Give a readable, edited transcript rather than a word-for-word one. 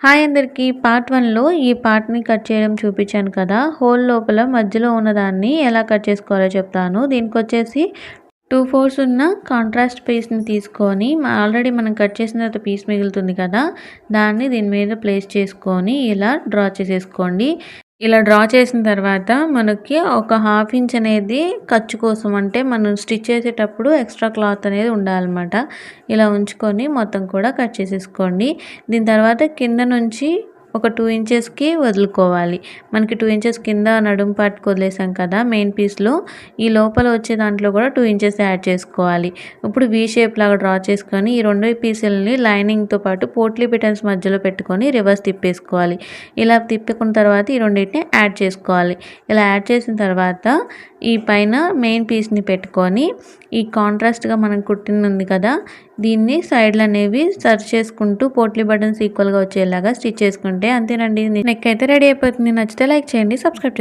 Hi అందరికీ part 1లో ఈ పార్ట్‌ని కట్ చేయడం చూపించాను కదా! హోల్ లోపల మధ్యలో ఉన్నదాన్ని ఎలా కట్ చేసుకోవాలో చెప్తాను. దీనికొచ్చేసి 2/4 ఉన్న కాంట్రాస్ట్ పీస్‌ని తీసుకొని ఆల్రెడీ మనం కట్ చేసిన తర్వాత పీస్ మిగులుతుంది కదా! దాన్ని దీని మీద ప్లేస్ చేసుకొని ఇలా డ్రా చేసేసుకోండి. ఇలా డ్రా చేసిన తర్వాత మనకి ఒక 1/2 ఇంచ్ అనేది ఖర్చు కోసం అంటే మనం స్టిచ్ చేసేటప్పుడు ఎక్స్ట్రా క్లాత్ అనేది ఉండాలన్నమాట. ఇలా ఉంచుకొని మొత్తం కూడా కట్ చేసేసుకోండి. దీని తర్వాత కింద నుంచి ఒక 2 ఇంచెస్‌కి వదులుకోవాలి. మనకి 2 ఇంచెస్ కింద నడుము పార్ట్‌కి వదిలేసాం కదా! మెయిన్ పీస్‌లో ఈ లోపల వచ్చే దాంట్లో కూడా 2 ఇంచెస్ యాడ్ చేసుకోవాలి. ఇప్పుడు వి షేప్ లాగా డ్రా చేసుకొని ఈ 2 పీసులని లైనింగ్‌తో పాటు పోట్లీ బటన్స్ మధ్యలో పెట్టుకొని రివర్స్ తిప్పేసుకోవాలి. ఇలా తిప్పుకున్న తర్వాత ఈ రెండిటిని యాడ్ చేసుకోవాలి. ఇలా యాడ్ చేసిన తర్వాత ఈ పైన మెయిన్ పీస్‌ని పెట్టుకొని ఈ కాంట్రాస్ట్‌గా మనం కుట్టింది ఉంది కదా! దీన్ని సైడ్‌లు అనేవి సర్చ్ చేసుకుంటూ పోట్లీ బటన్స్ ఈక్వల్‌గా వచ్చేలాగా స్టిచ్ చేసుకుంటే అంతేనండి. నెక్ అయితే రెడీ అయిపోతుంది. నచ్చితే లైక్ చేయండి. సబ్స్క్రైబ్